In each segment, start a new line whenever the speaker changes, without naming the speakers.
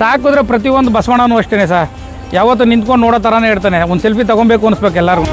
ಸಾಕಿದ್ರೆ ಪ್ರತಿಯೊಂದು ಬಸವಣ್ಣನೂ ಅಷ್ಟೇ ಸರ್, ಯಾವತ್ತೂ ನಿಂತ್ಕೊಂಡು ನೋಡೋ ಥರನೇ ಇರ್ತಾನೆ. ಒಂದು ಸೆಲ್ಫಿ ತೊಗೊಬೇಕು ಅನಿಸ್ಬೇಕು ಎಲ್ಲರಿಗೂ.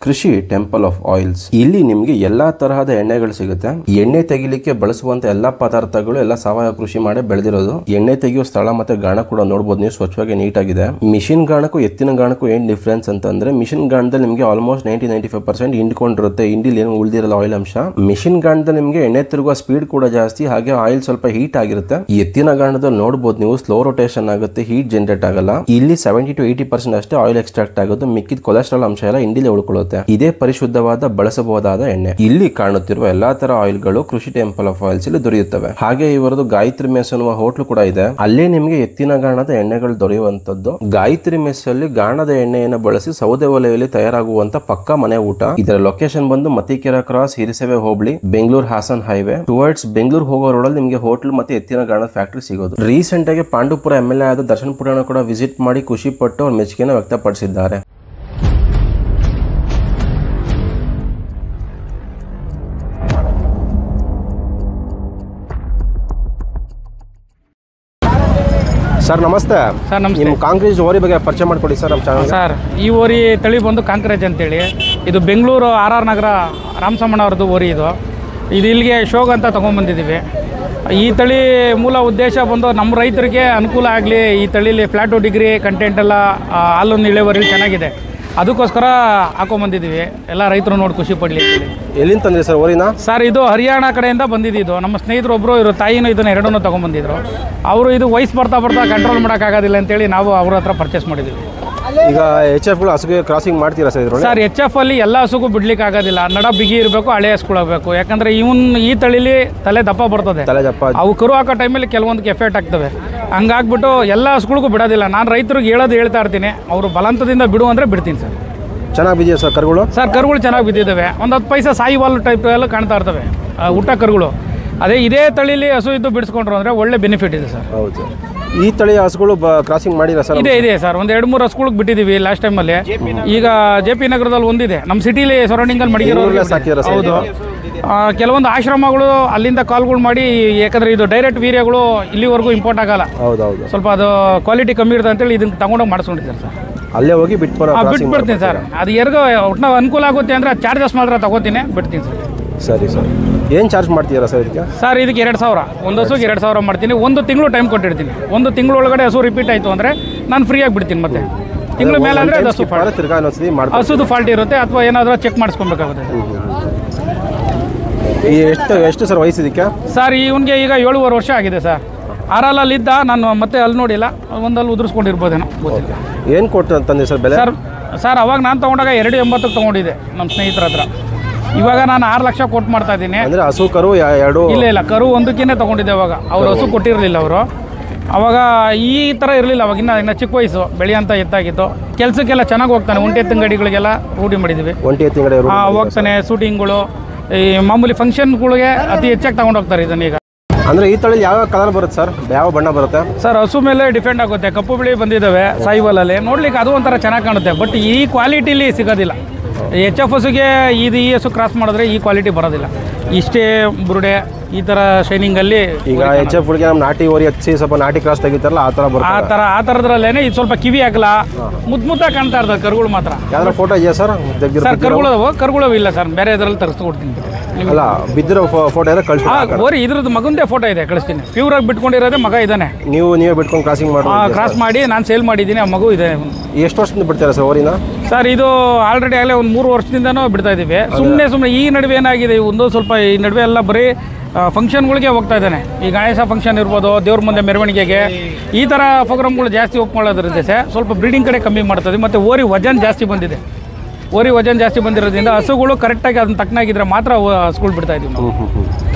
ಕೃಷಿ ಟೆಂಪಲ್ ಆಫ್ ಆಯಿಲ್ಸ್. ಇಲ್ಲಿ ನಿಮಗೆ ಎಲ್ಲಾ ತರಹದ ಎಣ್ಣೆಗಳು ಸಿಗುತ್ತೆ. ಎಣ್ಣೆ ತೆಗಿಲಿಕ್ಕೆ ಬಳಸುವಂತ ಎಲ್ಲಾ ಪದಾರ್ಥಗಳು ಎಲ್ಲ ಸಾವಯವ ಕೃಷಿ ಮಾಡಿ ಬೆಳೆದಿರೋದು. ಎಣ್ಣೆ ತೆಗೆಯುವ ಸ್ಥಳ ಮತ್ತೆ ಗಾಣ ಕೂಡ ನೋಡಬಹುದು ನೀವು, ಸ್ವಚ್ಛವಾಗಿ ನೀಟಾಗಿದೆ. ಮಿಷಿನ್ ಗಾಣಕ್ಕೂ ಎತ್ತಿನ ಗಾಣಕ್ಕೂ ಏನ್ ಡಿಫ್ರೆನ್ಸ್ ಅಂತಂದ್ರೆ, ಮಿಷಿನ್ ಗಾಣದಲ್ಲಿ ನಿಮಗೆ ಆಲ್ಮೋಸ್ಟ್ 90-95% ಹಿಂಡ್ಕೊಂಡಿರುತ್ತೆ, ಇಂಡಿಲ್ ಏನು ಉಳಿದಿರಲ್ಲ ಆಯಿಲ್ ಅಂಶ. ಮಿಷಿನ್ ಗಾಣದಲ್ಲಿ ನಿಮಗೆ ಎಣ್ಣೆ ತಿರುಗುವ ಸ್ಪೀಡ್ ಕೂಡ ಜಾಸ್ತಿ, ಹಾಗೆ ಆಯಿಲ್ ಸ್ವಲ್ಪ ಹೀಟ್ ಆಗಿರುತ್ತೆ. ಎತ್ತಿನ ಗಾಣದಲ್ಲಿ ನೋಡಬಹುದು ನೀವು ಸ್ಲೋ ರೊಟೇಷನ್ ಆಗುತ್ತೆ, ಹೀಟ್ ಜನರೇಟ್ ಆಗಲ್ಲ. ಇಲ್ಲಿ 70-80% ಅಷ್ಟೇ ಆಯಿಲ್ ಎಕ್ಸ್ಟ್ರಾಕ್ಟ್ ಆಗುತ್ತೆ, ಮಿಕ್ಕಿದ ಕೊಲೆಸ್ಟ್ರಾಲ್ ಅಂಶ ಎಲ್ಲ ಇಂಡಿಲೇ ಉಳ್ಕೊಳ್ಳುತ್ತೆ. ಇದೇ ಪರಿಶುದ್ಧವಾದ ಬಳಸಬಹುದಾದ ಎಣ್ಣೆ. ಇಲ್ಲಿ ಕಾಣುತ್ತಿರುವ ಎಲ್ಲಾ ತರ ಆಯಿಲ್ಗಳು ಕೃಷಿ ಟೆಂಪಲ್ ಆಫ್ ಆಯಿಲ್ಸ್ ಇಲ್ಲಿ ದೊರೆಯುತ್ತವೆ. ಹಾಗೆ ಇವರದು ಗಾಯತ್ರಿ ಮೆಸ್ ಅನ್ನುವ ಹೋಟ್ಲು ಕೂಡ ಇದೆ. ಅಲ್ಲೇ ನಿಮಗೆ ಎತ್ತಿನ ಗಾಣದ ಎಣ್ಣೆಗಳು ದೊರೆಯುವಂತದ್ದು. ಗಾಯತ್ರಿ ಮೆಸ್ ಅಲ್ಲಿ ಗಾಣದ ಎಣ್ಣೆಯನ್ನು ಬಳಸಿ ಸೌದೆ ಒಲೆಯಲ್ಲಿ ತಯಾರಾಗುವಂತ ಪಕ್ಕಾ ಮನೆ ಊಟ. ಇದರ ಲೊಕೇಶನ್ ಬಂದು ಮತಿಕೆರೆ ಕ್ರಾಸ್, ಹಿರಿಸೇವೆ ಹೋಬಳಿ, ಬೆಂಗಳೂರು ಹಾಸನ್ ಹೈವೇ. ಟುವರ್ಡ್ಸ್ ಬೆಂಗಳೂರು ಹೋಗೋ ರೋಡಲ್ಲಿ ನಿಮಗೆ ಹೋಟ್ಲ್ ಮತ್ತೆ ಎತ್ತಿನ ಗಾಣದ ಫ್ಯಾಕ್ಟರಿ ಸಿಗೋದು. ರೀಸೆಂಟ್ ಆಗಿ ಪಾಂಡುಪುರ MLA ಆದ ದರ್ಶನ್ ಪುರಾಣ ಕೂಡ ವಿಸಿಟ್ ಮಾಡಿ ಖುಷಿ ಪಟ್ಟು ಅವ್ರ ಮೆಚ್ಚುಗೆಯನ್ನು ವ್ಯಕ್ತಪಡಿಸಿದ್ದಾರೆ. ಸರ್ ನಮಸ್ತೆ.
ಸರ್ ನಮಸ್ತೆ.
ನಿಮ್ಮ ಕಾಂಕ್ರೇಜ್ ಓರಿ ಬಗ್ಗೆ ಪರಿಚಯ ಮಾಡಿಕೊಡಿ ಸರ್ ನಮ್ಮ ಚಾನಲ್.
ಸರ್ ಈ ಓರಿ ತಳಿ ಬಂದು ಕಾಂಕ್ರೇಜ್ ಅಂತೇಳಿ, ಇದು ಬೆಂಗಳೂರು RR ನಗರ ರಾಮಸಮ್ಮಣ್ಣ ಅವ್ರದ್ದು ಓರಿ. ಇದು ಇಲ್ಲಿಗೆ ಶೋಗ್ ಅಂತ ತೊಗೊಂಡ್ಬಂದಿದ್ದೀವಿ. ಈ ತಳಿ ಮೂಲ ಉದ್ದೇಶ ಬಂದು ನಮ್ಮ ರೈತರಿಗೆ ಅನುಕೂಲ ಆಗಲಿ, ಈ ತಳೀಲಿ ಫ್ಲ್ಯಾಟು ಡಿಗ್ರಿ ಕಂಟೆಂಟ್ ಎಲ್ಲ ಹಾಲೊಂದು ಇಳುವರಿ ಚೆನ್ನಾಗಿದೆ, ಅದಕ್ಕೋಸ್ಕರ ಹಾಕೊಂಬಂದಿದ್ದೀವಿ. ಎಲ್ಲ ರೈತರು ನೋಡಿ ಖುಷಿ ಪಡಲಿ.
ಎಲ್ಲಿಂದ ತಂದ್ರಿ ಸರ್ ಓರಿನ?
ಸರ್ ಇದು ಹರಿಯಾಣ ಕಡೆಯಿಂದ ಬಂದಿದ್ದು. ನಮ್ಮ ಸ್ನೇಹಿತರು ಒಬ್ಬರು ಇವರು ತಾಯಿನೂ ಇದನ್ನು ಎರಡನ್ನೂ ತೊಗೊಂಬಂದಿದ್ರು. ಅವರು ಇದು ವಯಸ್ಸು ಬರ್ತಾ ಕಂಟ್ರೋಲ್ ಮಾಡೋಕ್ಕಾಗೋದಿಲ್ಲ ಅಂತೇಳಿ ನಾವು ಅವ್ರ ಹತ್ರ ಪರ್ಚೇಸ್ ಮಾಡಿದ್ದೀವಿ.
ಈಗ HFಗಳು ಹಸುಗೆ ಕ್ರಾಸಿಂಗ್ ಮಾಡ್ತೀರಾ ಸರ್ ಇದ್ರಲ್ಲಿ?
ಸರ್ HF ಅಲ್ಲಿ ಎಲ್ಲ ಹಸುಗೂ ಬಿಡ್ಲಿಕ್ಕೆ ಆಗೋದಿಲ್ಲ, ನಡ ಬಿಗಿ ಇರಬೇಕು, ಹಳೆ ಹಸ್ಕೊಳ್ಬೇಕು. ಯಾಕಂದರೆ ಈ ತಳಿಲಿ ತಲೆ ದಪ್ಪ ಬರ್ತದೆ, ಅವು ಕರು ಹಾಕೋ ಟೈಮಲ್ಲಿ ಕೆಲವೊಂದಕ್ಕೆ ಎಫೆಕ್ಟ್ ಆಗ್ತವೆ. ಹಂಗಾಗ್ಬಿಟ್ಟು ಎಲ್ಲ ಹಸುಗಳಿಗೂ ಬಿಡೋದಿಲ್ಲ. ನಾನು ರೈತರಿಗೆ ಹೇಳ್ತಾ ಇರ್ತೀನಿ, ಅವರು ಬಲಂತದಿಂದ ಬಿಡು ಅಂದರೆ ಬಿಡ್ತೀನಿ ಸರ್.
ಚೆನ್ನಾಗಿ ಬಿದ್ದಿದೆ ಸರ್ ಕರುಗಳು? ಸರ್
ಕರುಗಳು ಚೆನ್ನಾಗಿ ಬಿದ್ದಿದ್ದಾವೆ. ಒಂದು 10 ಪೈಸೆ ಸಾಯಿವಾಲ್ ಟೈಪ್ ಎಲ್ಲ ಕಾಣ್ತಾ ಇರ್ತವೆ ಊಟ ಕರುಗಳು. ಅದೇ ಇದೇ ತಳಿಲಿ ಹಸು ಇದ್ದು ಬಿಡಿಸ್ಕೊಂಡ್ರು ಅಂದರೆ ಒಳ್ಳೆ ಬೆನಿಫಿಟ್ ಇದೆ ಸರ್.
ಹೌದು. ಈ ತಳಿ ಹಸುಗಳು ಕ್ರಾಸಿಂಗ್ ಮಾಡಿಲ್ಲ ಸರ್?
ಇದೆ ಸರ್, ಒಂದು 2-3 ಹಸುಗಳಿಗೆ ಬಿಟ್ಟಿದ್ದೀವಿ ಲಾಸ್ಟ್ ಟೈಮಲ್ಲಿ. ಈಗ JP ನಗರದಲ್ಲಿ ಒಂದಿದೆ, ನಮ್ಮ ಸಿಟಿಲಿ ಸರೌಂಡಿಂಗಲ್ಲಿ ಮಡಿಗಿರೋ. ಹೌದು, ಕೆಲವೊಂದು ಆಶ್ರಮಗಳು ಅಲ್ಲಿಂದ ಕಾಲ್ಗಳು ಮಾಡಿ, ಯಾಕಂದರೆ ಇದು ಡೈರೆಕ್ಟ್ ವೀರ್ಯಗಳು ಇಲ್ಲಿವರೆಗೂ ಇಂಪೋರ್ಟ್ ಆಗಲ್ಲ.
ಹೌದೌದು,
ಸ್ವಲ್ಪ ಅದು ಕ್ವಾಲಿಟಿ ಕಮ್ಮಿ ಇರುತ್ತೆ ಅಂತೇಳಿ ಇದನ್ನು ತಗೊಂಡೋಗಿ ಮಾಡಿಸ್ಕೊಂಡಿದ್ದಾರೆ ಸರ್.
ಅಲ್ಲೇ ಹೋಗಿ
ಬಿಟ್ಬಿಡ್ತೀನಿ ಸರ್. ಅದು ಯಾರಿಗೂ ಒಟ್ಟು ಅನುಕೂಲ ಆಗುತ್ತೆ ಅಂದರೆ ಚಾರ್ಜಸ್ ಮಾತ್ರ ತಗೋತೀನಿ, ಬಿಡ್ತೀನಿ ಸರ್.
ಸರಿ ಸರ್. ಏನು ಚಾರ್ಜ್ ಮಾಡ್ತೀರಾ ಸರ್ ಇದಕ್ಕೆ?
ಸರ್ ಇದಕ್ಕೆ 2000, ಒಂದು ಹಸುಗೆ 2000 ಮಾಡ್ತೀನಿ. 1 ತಿಂಗಳು ಟೈಮ್ ಕೊಟ್ಟಿರ್ತೀನಿ. 1 ತಿಂಗಳು ಒಳಗಡೆ ಹಸು ರಿಪೀಟ್ ಆಯಿತು ಅಂದರೆ ನಾನು ಫ್ರೀಯಾಗಿ ಬಿಡ್ತೀನಿ. ಮತ್ತೆ ತಿಂಗಳ ಮೇಲೆ ಅಂದರೆ ಅದು ಹಸುದು ಫಾಲ್ಟ್ ಇರುತ್ತೆ, ಅಥವಾ ಏನಾದರೂ ಚೆಕ್ ಮಾಡಿಸ್ಕೊಬೇಕಾಗುತ್ತೆ.
ಎಷ್ಟು ಸರ್ ವಯಸ್ಸು ಇದಕ್ಕೆ?
ಸರ್ ಇವನಿಗೆ ಈಗ 7.5 ವರ್ಷ ಆಗಿದೆ ಸರ್. RLಲ್ಲಿದ್ದ, ನಾನು ಮತ್ತೆ ಅಲ್ಲಿ ನೋಡಿಲ್ಲ, ಒಂದಲ್ಲಿ ಉದುರಿಸ್ಕೊಂಡಿರ್ಬೋದೇನೋ ಗೊತ್ತಿಲ್ಲ.
ಏನು ಕೊಟ್ಟು ತಂದೆ ಸರ್ ಬೆಲೆ?
ಸರ್ ಅವಾಗ ನಾನು ತೊಗೊಂಡಾಗ 2.80 ತೊಗೊಂಡಿದ್ದೆ ನಮ್ಮ ಸ್ನೇಹಿತರ ಹತ್ರ. ಇವಾಗ ನಾನು 6 ಲಕ್ಷ ಕೊಟ್ಟು ಮಾಡ್ತಾ ಇದ್ದೀನಿ.
ಅಂದರೆ ಹಸು ಕರು ಎರಡು?
ಇಲ್ಲ, ಕರು ಒಂದಕ್ಕೇನೆ ತೊಗೊಂಡಿದ್ದೆ. ಅವಾಗ ಅವ್ರು ಹಸು ಕೊಟ್ಟಿರಲಿಲ್ಲ. ಅವರು ಅವಾಗ ಈ ಥರ ಇರಲಿಲ್ಲ. ಅವಾಗಿನ್ನ ಇನ್ನು ಚಿಕ್ಕ ವಯಸ್ಸು, ಬೆಳೆಯಂತ ಎತ್ತಾಗಿತ್ತು. ಕೆಲಸಕ್ಕೆಲ್ಲ ಚೆನ್ನಾಗಿ ಹೋಗ್ತಾನೆ. ಒಂಟಿ ಎತ್ತಿನ ಗಾಡಿಗಳಿಗೆಲ್ಲ ರೂಢಿ ಮಾಡಿದ್ದೀವಿ.
ಒಂಟಿ ಎತ್ತಿನ ಗಾಡಿ
ಹೋಗ್ತಾನೆ. ಶೂಟಿಂಗ್ಗಳು, ಈ ಮಾಮೂಲಿ ಫಂಕ್ಷನ್ಗಳಿಗೆ ಅತಿ ಹೆಚ್ಚಾಗಿ ತಗೊಂಡು ಹೋಗ್ತಾರೆ ಇದನ್ನ. ಈಗ
ಅಂದರೆ ಈ ತಳಿ ಯಾವ ಕಲರ್ ಬರುತ್ತೆ ಸರ್? ಯಾವ ಬಣ್ಣ ಬರುತ್ತೆ ಸರ್?
ಹಸು ಮೇಲೆ ಡಿಪೆಂಡ್ ಆಗುತ್ತೆ. ಕಪ್ಪು ಬಿಳಿ ಬಂದಿದ್ದಾವೆ ಸಾಯಿವಾಲಲ್ಲಿ, ನೋಡ್ಲಿಕ್ಕೆ ಅದು ಒಂಥರ ಚೆನ್ನಾಗಿ ಕಾಣುತ್ತೆ. ಬಟ್ ಈ ಕ್ವಾಲಿಟಿಲಿ ಸಿಗೋದಿಲ್ಲ. HF ಹಸುಗೆ ಈ ಹಸು ಕ್ರಾಸ್ ಮಾಡಿದ್ರೆ ಈ ಕ್ವಾಲಿಟಿ ಬರೋದಿಲ್ಲ. ಇಷ್ಟೇ ಬುರುಡೆ ಈ ಥರ ಶೈನಿಂಗಲ್ಲಿ
ಈಗ ಎಚ್ ಎಫ್ ಹುಡುಗಿ ನಮ್ಮ ನಾಟಿ ಓರಿ ಹಚ್ಚಿ ಸ್ವಲ್ಪ ನಾಟಿ ಕ್ರಾಸ್ ತೆಗಿತಾರಲ್ಲ ಆ ಥರ ಬರುತ್ತೆ.
ಆ ಥರದ್ರಲ್ಲೇನೆ ಇದು ಸ್ವಲ್ಪ ಕಿವಿ ಹಾಕಲ್ಲ ಮುದ್ದಾಗಿ ಕಾಣ್ತಾ ಇರ್ತದೆ ಕರುಗಳು ಮಾತ್ರ.
ಯಾವ್ದಾರ ಫೋಟೋ ಇದೆಯಾ ಸರ್?
ಸರ್ ಕರುಗಳು ಇಲ್ಲ ಸರ್, ಬೇರೆ ಇದರಲ್ಲಿ ತರಿಸ್ಕೊಡ್ತೀನಿ.
ಅಲ್ಲ ಬಿದ್ದಿರೋ ಫೋಟೋ ಇದೆ ಕಳಿಸಿ.
ಓರಿ ಇದ್ರದ್ದು ಮಗಂದೇ ಫೋಟೋ ಇದೆ ಕಳಿಸ್ತೀನಿ. ಪ್ಯೂರಾಗಿ ಬಿಟ್ಕೊಂಡಿರೋದೇ ಮಗ ಇದ್ದಾನೆ.
ನೀವೇ ಬಿಟ್ಕೊಂಡು ಕ್ರಾಸ್
ಮಾಡಿ ನಾನು ಸೇಲ್ ಮಾಡಿದ್ದೀನಿ. ಆ ಮಗು ಇದೆ.
ಎಷ್ಟು ವರ್ಷದಿಂದ ಬಿಡ್ತೀರಾ ಸರ್ ಓರಿನ?
ಸರ್ ಇದು ಆಲ್ರೆಡಿ ಆಗಲೇ ಒಂದು 3 ವರ್ಷದಿಂದನೂ ಬಿಡ್ತಾ ಇದ್ದೀವಿ. ಸುಮ್ಮನೆ ಈ ನಡುವೆ ಏನಾಗಿದೆ, ಒಂದು ಸ್ವಲ್ಪ ಈ ನಡುವೆ ಎಲ್ಲ ಬರೀ ಫಂಕ್ಷನ್ಗಳಿಗೆ ಹೋಗ್ತಾ ಇದ್ದಾನೆ. ಈ ಗಣೇಶ ಫಂಕ್ಷನ್ ಇರ್ಬೋದು, ದೇವ್ರ ಮುಂದೆ ಮೆರವಣಿಗೆಗೆ, ಈ ಥರ ಪ್ರೋಗ್ರಾಮ್ಗಳು ಜಾಸ್ತಿ ಒಪ್ಕೊಳ್ಳೋದ್ರಿಂದ ಸ್ವಲ್ಪ ಬ್ರೀಡಿಂಗ್ ಕಡೆ ಕಮ್ಮಿ ಮಾಡ್ತದೆ. ಮತ್ತು ಓರಿ ವಜನ್ ಜಾಸ್ತಿ ಬಂದಿದೆ. ಓರಿ ವಜನ್ ಜಾಸ್ತಿ ಬಂದಿರೋದ್ರಿಂದ ಹಸುಗಳು ಕರೆಕ್ಟಾಗಿ ಅದನ್ನ ತಕ್ಕನಾಗಿದ್ರೆ ಮಾತ್ರ ಹಸುಗಳು ಬಿಡ್ತಾ ಇದ್ದೀವಿ ನಾವು.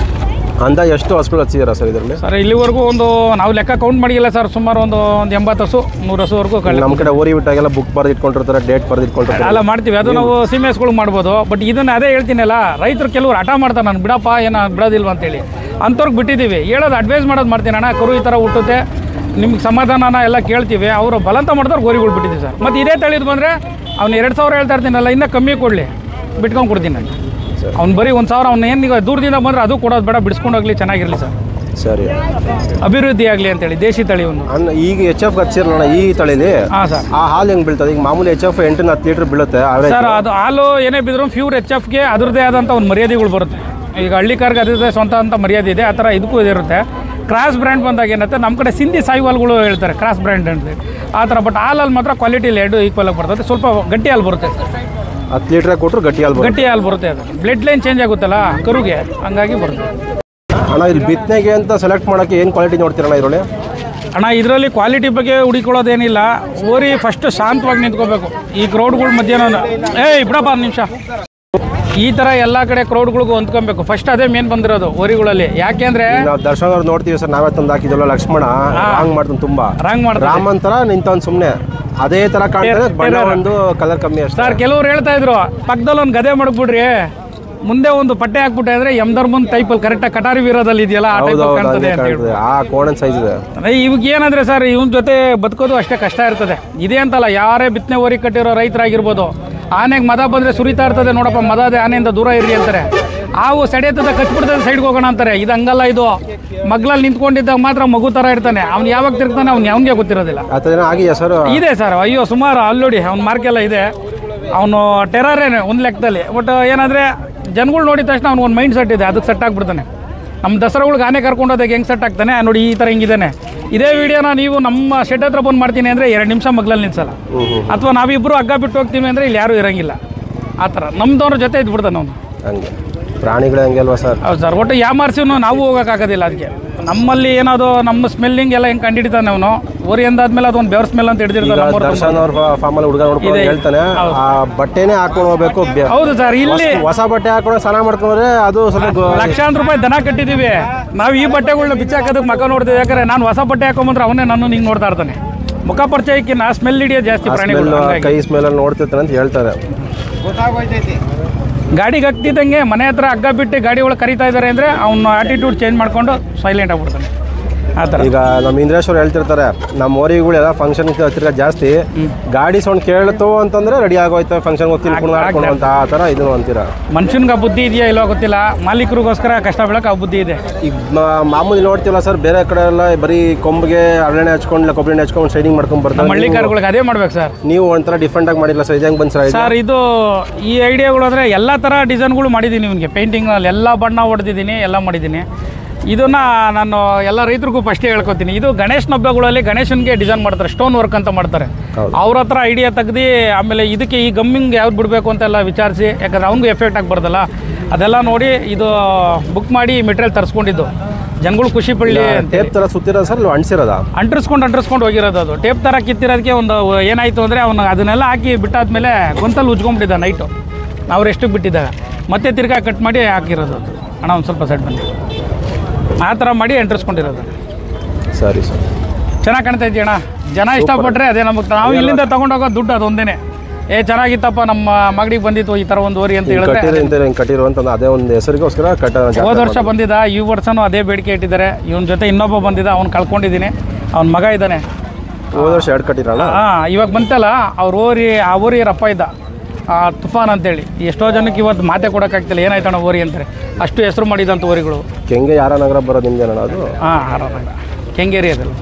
ಅಂದಾಜು ಎಷ್ಟು ಹಸುಗಳು ಹಚ್ಚಿದ್ದೀರಾ ಸರ್ ಇದರಲ್ಲಿ?
ಸರ್ ಇಲ್ಲಿವರೆಗೂ ನಾವು ಲೆಕ್ಕ ಕೌಂಟ್ ಮಾಡಿಲ್ಲ ಸರ್. ಸುಮಾರು ಒಂದು 80 ಹಸು 100 ಹಸುವರೆಗೂ.
ನಮ್ಮ ಕಡೆ ಓರಿ ಬಿಟ್ಟಾಗೆಲ್ಲ ಬುಕ್ ಬರೆದು ಇಟ್ಕೊಂಡಿರ್ತಾರೆ, ಡೇಟ್ ಬರೆದು ಇಟ್ಕೊಂಡಿರ್ತಾರೆ.
ಎಲ್ಲ ಮಾಡ್ತೀವಿ, ಅದು ನಾವು ಸಿಮೆಸ್ಗಳು ಮಾಡ್ಬೋದು. ಬಟ್ ಇದನ್ನ ಅದೇ ಹೇಳ್ತೀನಲ್ಲ, ರೈತರು ಕೆಲವರು ಹಠ ಮಾಡ್ತಾರೆ, ನಾನು ಬಿಡಪ್ಪ ಏನೋ ಬಿಡೋದಿಲ್ವ ಅಂತೇಳಿ. ಅಂಥವ್ರಿಗೆ ಬಿಟ್ಟಿದ್ದೀವಿ. ಹೇಳೋದು ಅಡ್ವೈಸ್ ಮಾಡೋದು ಮಾಡ್ತೀನಿ, ಅಣ್ಣ ಕರು ಈ ಥರ ಹುಟ್ಟುತ್ತೆ, ನಿಮ್ಗೆ ಸಮಾಧಾನ ಎಲ್ಲ ಕೇಳ್ತೀವಿ. ಅವರು ಬಲಂತ ಮಾಡಿದವ್ರು ಗೋರಿಗಳು ಬಿಟ್ಟಿದ್ದೀವಿ ಸರ್. ಮತ್ತು ಇದೇ ತಳಿದು ಬಂದರೆ ಅವ್ನು 2000 ಹೇಳ್ತಾ ಇರ್ತೀನಲ್ಲ, ಇನ್ನೂ ಕಮ್ಮಿ ಕೊಡಲಿ, ಬಿಟ್ಕೊಂಡು ಕೊಡ್ತೀನಿ ನಾನು. ಅವ್ನು ಬರೀ 1000, ಅವ್ನು ಏನು ದೂರದಿಂದ ಬಂದರೆ ಅದು ಕೊಡೋದು ಬೇಡ, ಬಿಡಿಸ್ಕೊಂಡು ಹೋಗಲಿ, ಚೆನ್ನಾಗಿರಲಿ ಸರ್.
ಸರಿ,
ಅಭಿವೃದ್ಧಿ ಆಗಲಿ ಅಂತೇಳಿ ದೇಶಿ ತಳಿ ಒಂದು.
ಈಗ ಎಚ್ ಎಫ್ ಹಚ್ಚಿರೋಣ ಈ ತಳಿಲಿ.
ಹಾಂ ಸರ್. ಆ
ಹಾಲು ಹೆಂಗೆ ಬೀಳ್ತದೆ? ಈಗ ಮಾಮೂಲಿ ಎಚ್ ಎಫ್ 8-10 ಲೀಟ್ರ್ ಬೀಳುತ್ತೆ
ಸರ್. ಅದು ಹಾಲು ಏನೇ ಬಿದ್ದರೂ ಪ್ಯೂರ್ ಎಚ್ ಎಫ್ಗೆ ಅದರದ್ದೇ ಆದಂಥ ಒಂದು ಮರ್ಯಾದೆಗಳು ಬರುತ್ತೆ. ಈಗ ಹಳ್ಳಿಕಾರ್ಗೆ ಅದರದ್ದೇ ಸ್ವಂತ ಅಂತ ಮರ್ಯಾದೆ ಇದೆ, ಆ ಥರ ಇದಕ್ಕೂ ಇದಿರುತ್ತೆ. ಕ್ರಾಸ್ ಬ್ರ್ಯಾಂಡ್ ಬಂದಾಗ ಏನಂತೆ, ನಮ್ಮ ಕಡೆ ಸಿಂಧಿ ಸಾಯಿವಾಲ್ಗಳು ಹೇಳ್ತಾರೆ ಕ್ರಾಸ್ ಬ್ರ್ಯಾಂಡ್ ಅಂತ ಆ ಥರ. ಬಟ್ ಹಾಲಲ್ಲಿ ಮಾತ್ರ ಕ್ವಾಲಿಟಿಲಿ 2 ಈಕ್ವಲ್ ಆಗಿ ಬರ್ತದೆ. ಸ್ವಲ್ಪ ಗಟ್ಟಿ ಹಾಲು ಬರುತ್ತೆ.
10 ಲೀಟ್ರ್ ಕೊಟ್ಟರು ಗಟ್ಟಿ ಹಾಲು
ಬರುತ್ತೆ. ಅದು ಬ್ಲಡ್ ಲೈನ್ ಚೇಂಜ್ ಆಗುತ್ತಲ್ಲ ಕರುಗೆ, ಹಂಗಾಗಿ ಬರುತ್ತೆ.
ಅಣ್ಣ ಇಲ್ಲಿ ಬಿತ್ತನೆಗೆ ಅಂತ ಸೆಲೆಕ್ಟ್ ಮಾಡೋಕ್ಕೆ ಏನು ಕ್ವಾಲಿಟಿ ನೋಡ್ತೀರಣ್ಣ ಇದರೊಳಗೆ?
ಅಣ್ಣ ಇದರಲ್ಲಿ ಕ್ವಾಲಿಟಿ ಬಗ್ಗೆ ಹುಡುಕೊಳ್ಳೋದೇನಿಲ್ಲ. ಓರಿ ಫಸ್ಟ್ ಶಾಂತವಾಗಿ ನಿಂತ್ಕೋಬೇಕು. ಈ ಕ್ರೌಡ್ಗಳ ಮಧ್ಯಾಹ್ನ ಬಿಡಪ್ಪ 1 ನಿಮಿಷ. ಈ ಥರ ಎಲ್ಲ ಕಡೆ ಕ್ರೌಡ್ಗಳಿಗೂ ಹೊಂದ್ಕೊಬೇಕು. ಫಸ್ಟ್ ಅದೇ ಮೇನ್ ಬಂದಿರೋದು ಓರಿಗಳಲ್ಲಿ. ಯಾಕೆಂದ್ರೆ
ನಾವು ದರ್ಶನ ಅವ್ರು ನೋಡ್ತೀವಿ ಸರ್, ನಾವೇ ತಂದು ಹಾಕಿದ್ವಲ್ಲ ಲಕ್ಷ್ಮಣ ರಾಂಗ್ ಮಾಡ್ತಾನೆ, ತುಂಬಾ ರಾಂಗ್ ಮಾಡ್ತಾನೆ. ರಾಮನ್ ಥರ ನಿಂತವ್ನು ಸುಮ್ಮನೆ ಅದೇ ಥರ ಕಾಣ್ತಾನೆ, ಬಣ್ಣ ಒಂದು ಕಲರ್ ಕಮ್ಮಿ ಅಷ್ಟೇ.
ಸರ್ ಕೆಲವ್ರು ಹೇಳ್ತಾ ಇದ್ರು, ಪಕ್ಕದಲ್ಲಿ ಒಂದು ಗದೆ ಮಾಡ್ಬಿಡ್ರಿ, ಮುಂದೆ ಒಂದು ಪಟ್ಟೆ ಹಾಕ್ಬಿಟ್ಟೆ ಅಂದ್ರೆ ಯಮಧರ್ಮನ್ ಟೈಪಲ್ಲಿ ಕರೆಕ್ಟಾಗಿ ಕಟಾರಿ ವೀರದಲ್ಲಿ ಇದೆಯಲ್ಲ ಆ ಟೈಪ್ ಕಾಣ್ತದೆ ಅಂತ ಹೇಳಿ.
ಆ ಕೋಣನ್ ಸೈಜ್ ಇದೆ.
ಇವಾಗ ಏನಂದ್ರೆ ಸರ್, ಇವನ್ ಜೊತೆ ಬದುಕೋದು ಅಷ್ಟೇ ಕಷ್ಟ ಇರ್ತದೆ. ಇದೇ ಅಂತಲ್ಲ, ಯಾರೇ ಬಿತ್ತನೆ ಓರಿ ಕಟ್ಟಿರೋ ರೈತರಾಗಿರ್ಬೋದು, ಆನೆಗೆ ಮದ ಬಂದರೆ ಸುರಿತಾ ಇರ್ತದೆ, ನೋಡಪ್ಪ ಮದ ಅದೇ ಆನೆಯಿಂದ ದೂರ ಇರಲಿ ಅಂತಾರೆ. ಹಾವು ಸೆಡೆತದ ಕಚ್ಬಿಡ್ತದೆ, ಸೈಡ್ಗೆ ಹೋಗೋಣ ಅಂತಾರೆ. ಇದು ಹಂಗಲ್ಲ. ಇದು ಮಗ್ಲಲ್ಲಿ ನಿಂತ್ಕೊಂಡಿದ್ದಾಗ ಮಾತ್ರ ಮಗು ಥರ ಇರ್ತಾನೆ. ಅವ್ನು ಯಾವಾಗ ತಿರ್ತಾನೆ ಅವ್ನಿಗೆ ಗೊತ್ತಿರೋದಿಲ್ಲ. ಇದೆ ಸರ್, ಅಯ್ಯೋ ಸುಮಾರು ಅಲ್ಲೋಡಿ ಅವ್ನ ಮಾರ್ಕೆಲ್ಲ ಇದೆ. ಅವನು ಟೆರರೇನೆ ಒಂದು ಲೆಕ್ಕದಲ್ಲಿ. ಬಟ್ ಏನಂದರೆ ಜನಗಳು ನೋಡಿದ ತಕ್ಷಣ ಅವ್ನು ಒಂದು ಮೈಂಡ್ ಸೆಟ್ ಇದೆ, ಅದಕ್ಕೆ ಸೆಟ್ ಆಗಿಬಿಡ್ತಾನೆ. ನಮ್ಮ ದಸರಾಗಳಿಗೆ ಆನೆ ಕರ್ಕೊಂಡೋದಾಗ ಹೆಂಗೆ ಸೆಟ್ ಆಗ್ತಾನೆ ನೋಡಿ, ಈ ಥರ ಹಿಂಗಿದ್ದಾನೆ. ಇದೇ ವಿಡಿಯೋನ ನೀವು ನಮ್ಮ ಶೆಡ್ ಹತ್ರ ಬಂದು ಮಾಡ್ತೀನಿ ಅಂದರೆ 2 ನಿಮಿಷ ಮಗ್ಲಲ್ಲಿ ನಿಲ್ಸಲ್ಲ. ಅಥವಾ ನಾವಿಬ್ಬರು ಹಗ್ಗ ಬಿಟ್ಟು ಹೋಗ್ತೀವಿ ಅಂದರೆ ಇಲ್ಲಿ ಯಾರೂ ಇರೋಂಗಿಲ್ಲ. ಆ ಥರ ನಮ್ದವ್ರ ಜೊತೆ ಇದ್ಬಿಡ್ತಾನೆ ಅವನು.
ಹಂಗೆ ಪ್ರಾಣಿಗಳೇ ಹಂಗೆ ಅಲ್ವಾ ಸರ್? ಹೌದು
ಸರ್. ಒಟ್ಟು ಯಾಮಾರ್ಸಿನೂ ನಾವು ಹೋಗೋಕ್ಕಾಗೋದಿಲ್ಲ. ಅದಕ್ಕೆ ನಮ್ಮಲ್ಲಿ ಏನಾದ್ರು ನಮ್ಮ ಸ್ಮೆಲ್ಲಿಂಗ್ ಎಲ್ಲ ಹೆಂಗೆ ಕಂಡಿಡಿತಾನೆ ಅವನು. ಓರಿ ಅಂದಾದ್ಮೇಲೆ ಅದೊಂದು ಬೆವರ್ ಸ್ಮೆಲ್ ಅಂತ ಹಿಡಿದಿರ್ತಾನೆ.
ದರ್ಶನ್ ಅವ್ರ ಫಾರ್ಮಲ್ಲಿ ಹುಡುಗ ನೋಡ್ಕೊಂಡು ಹೇಳ್ತಾನೆ, ಆ ಬಟ್ಟೆನೇ ಹಾಕೊಂಡು ಹೋಗ್ಬೇಕು.
ಹೌದು ಸರ್. ಇಲ್ಲಿ
ಹೊಸ ಬಟ್ಟೆ ಹಾಕೊಂಡು ಸ್ನಾನ ಮಾಡ್ಕೊಂಡ್ರೆ ಅದು ಸ್ವಲ್ಪ
ಲಕ್ಷಾಂತರ ರೂಪಾಯಿ ದನ ಕಟ್ಟಿದ್ದೀವಿ ನಾವು. ಈ ಬಟ್ಟೆಗಳನ್ನ ಬಿಚ್ಚಾಕೋದಕ್ಕೆ ಮಕ್ಕ ನೋಡ್ತೀವಿ. ಯಾಕಂದ್ರೆ ನಾನು ಹೊಸ ಬಟ್ಟೆ ಹಾಕೊಂಬಂದ್ರೆ ಅವನೇ ನಾನು ಹಿಂಗೆ ನೋಡ್ತಾ ಇರ್ತಾನೆ. ಮುಖ ಪರಿಚಯಕ್ಕಿನ್ನ ಸ್ಮೆಲ್ ಹಿಡಿಯೋದು ಜಾಸ್ತಿ ಪ್ರಾಣಿಗಳು.
ಕೈ ಸ್ಮೆಲ್ ನೋಡ್ತಿರ್ತಾನೆ ಅಂತ ಹೇಳ್ತಾರೆ.
ಗಾಡಿಗೆ ಹತ್ತಿದಂಗೆ ಮನೆ ಹತ್ರ ಹಗ್ಗ ಬಿಟ್ಟು ಗಾಡಿ ಒಳಗೆ ಕರಿತಾ ಇದ್ದಾರೆ ಅಂದರೆ ಅವನ ಆಟಿಟ್ಯೂಡ್ ಚೇಂಜ್ ಮಾಡ್ಕೊಂಡು ಸೈಲೆಂಟ್ ಆಗ್ಬಿಡ್ತಾನೆ. ಆ ಥರ.
ಈಗ ನಮ್ಮ ಇಂದ್ರೇಶ್ವರ್ ಹೇಳ್ತಿರ್ತಾರೆ, ನಮ್ಮ ಓರಿಗಳೆಲ್ಲ ಫಂಕ್ಷನ್ ಹತ್ತಿರ ಜಾಸ್ತಿ ಗಾಡಿ ಸೌಂಡ್ ಕೇಳ್ತು ಅಂತಂದ್ರೆ ರೆಡಿ ಆಗೋಯ್ತು, ಫಂಕ್ಷನ್ ಹೋಗ್ತೀನಿ ಅಂತ. ಆ ಥರ ಇದು ಅಂತೀರ.
ಮನುಷ್ಯನ್ಗೆ ಬುದ್ಧಿ ಇದೆಯಾ ಇಲ್ಲೋ ಗೊತ್ತಿಲ್ಲ, ಮಾಲೀಕರಿಗೋಸ್ಕರ ಕಷ್ಟ ಬೀಳಕ್ಕೆ ಆ ಬುದ್ಧಿ ಇದೆ.
ಈಗ ಮಾಮೂಲಿ ನೋಡ್ತೀವಲ್ಲ ಸರ್, ಬೇರೆ ಕಡೆ ಎಲ್ಲ ಬರೀ ಕೊಂಬಿಗೆ ಹರಳೆಣ್ಣೆ ಹಚ್ಕೊಂಡು ಕೊಬ್ಬರಿ ಎಣ್ಣೆ ಹಚ್ಕೊಂಡು ಶೈನಿಂಗ್ ಮಾಡ್ಕೊಂಡು ಬರ್ತಾರೆ.
ಹಳ್ಳಿಕಾರ್ಗಳಿಗೆ ಅದೇ ಮಾಡ್ಬೇಕು ಸರ್.
ನೀವು ಒಂಥರ ಡಿಫ್ರೆಂಟ್ ಆಗಿ ಮಾಡಿಲ್ಲ ಸರ್, ಇದು ಹೆಂಗೆ ಬಂದು
ಸರ್? ಇದು ಈ ಐಡಿಯಾಗಳು ಅಂದರೆ ಎಲ್ಲ ಥರ ಡಿಸೈನ್ಗಳು ಮಾಡಿದ್ದೀನಿ. ಇವನಿಗೆ ಪೇಂಟಿಂಗ್ನಲ್ಲಿ ಎಲ್ಲ ಬಣ್ಣ ಹೊಡೆದಿದ್ದೀನಿ, ಎಲ್ಲ ಮಾಡಿದ್ದೀನಿ. ಇದನ್ನು ನಾನು ಎಲ್ಲ ರೈತರಿಗೂ ಫಸ್ಟೇ ಹೇಳ್ಕೊತೀನಿ. ಇದು ಗಣೇಶನ ಹಬ್ಬಗಳಲ್ಲಿ ಗಣೇಶನಿಗೆ ಡಿಸೈನ್ ಮಾಡ್ತಾರೆ, ಸ್ಟೋನ್ ವರ್ಕ್ ಅಂತ ಮಾಡ್ತಾರೆ. ಅವ್ರ ಹತ್ರ ಐಡಿಯಾ ತೆಗ್ದು ಆಮೇಲೆ ಇದಕ್ಕೆ ಈ ಗಮ್ಮಿಂಗ್ ಯಾವ್ದು ಬಿಡಬೇಕು ಅಂತೆಲ್ಲ ವಿಚಾರಿಸಿ, ಯಾಕಂದ್ರೆ ಅವ್ನಿಗೂ ಎಫೆಕ್ಟ್ ಆಗಿಬಾರ್ದಲ್ಲ, ಅದೆಲ್ಲ ನೋಡಿ ಇದು ಬುಕ್ ಮಾಡಿ ಮೆಟೀರಿಯಲ್ ತರಿಸ್ಕೊಂಡಿದ್ದು. ಜನಗಳು ಖುಷಿ ಪಡಲಿ.
ಟೇಪ್ ಥರ ಸುತ್ತಿರೋದು ಸರ್, ಅಂಟಿಸಿರೋದ?
ಅಂಟಿಸ್ಕೊಂಡು ಹೋಗಿರೋದು. ಅದು ಟೇಪ್ ಥರ ಕಿತ್ತಿರೋದಕ್ಕೆ ಒಂದು ಏನಾಯಿತು ಅಂದರೆ ಅವನು ಅದನ್ನೆಲ್ಲ ಹಾಕಿ ಬಿಟ್ಟಾದ್ಮೇಲೆ ಗೊಂತಲ್ಲಿ ಉಜ್ಕೊಂಡ್ಬಿಟ್ಟಿದ್ದ ನೈಟು. ಅವ್ರು ಎಷ್ಟು ಬಿಟ್ಟಿದ್ದಾಗ ಮತ್ತೆ ತಿರ್ಗಾ ಕಟ್ ಮಾಡಿ ಹಾಕಿರೋದು. ಅದು ಅಣ್ಣ ಒಂದು ಸ್ವಲ್ಪ ಸೆಟ್ ಬನ್ನಿ. ಆ ಥರ ಮಾಡಿ ಅಂಟಿಸ್ಕೊಂಡಿರೋದು.
ಸರಿ ಸರ್,
ಚೆನ್ನಾಗಿ ಕಾಣ್ತಾ ಇದೆಯಣ್ಣ. ಜನ ಇಷ್ಟಪಟ್ಟರೆ ಅದೇ ನಮಗೆ. ನಾವು ಇಲ್ಲಿಂದ ತೊಗೊಂಡೋಗೋ ದುಡ್ಡು ಅದೊಂದೇ. ಚೆನ್ನಾಗಿತ್ತಪ್ಪ, ನಮ್ಮ ಮಗಳಿಗೆ ಬಂದಿತ್ತು ಈ ಥರ ಒಂದು ಓರಿ ಅಂತ ಹೇಳಿದ್ರೆ
ಕಟ್ಟಿರುವಂತ ಅದೇ ಒಂದು ಹೆಸರಿಗೋಸ್ಕರ ಹೋದ
ವರ್ಷ ಬಂದಿದ್ದ. ಈ ವರ್ಷನೂ ಅದೇ ಬೇಡಿಕೆ ಇಟ್ಟಿದ್ದಾರೆ. ಇವನ ಜೊತೆ ಇನ್ನೊಬ್ಬ ಬಂದಿದ್ದ, ಅವ್ನು ಕಳ್ಕೊಂಡಿದ್ದೀನಿ. ಅವ್ನ ಮಗ ಇದ್ದಾನೆ.
ಹೋದ ವರ್ಷ 2 ಕಟ್ಟಿರಲ್ಲ.
ಇವಾಗ ಬಂತಲ್ಲ ಅವ್ರ ಓರಿ, ಆ ಓರಿಯರ ಅಪ್ಪ ಇದ್ದ. ತುಫಾನ್ ಅಂತೇಳಿ. ಎಷ್ಟೋ ಜನಕ್ಕೆ ಇವತ್ತು ಮಾತೆ ಕೊಡೋಕ್ಕಾಗ್ತಿಲ್ಲ ಏನಾಯ್ತಣ್ಣ ಓರಿ ಅಂತಾರೆ, ಅಷ್ಟು ಹೆಸರು ಮಾಡಿದಂಥ ಓರಿಗಳು.
ಕೆಂಗೆ ಯಾರ ನಗರ ಬರೋದು ನಿಮ್ದೇನಣ್ಣ ಅದು?
ಹಾಂ, ಆರಾಮಾಗ ಕೆಂಗೇರಿ ಅದಲ್ಲ.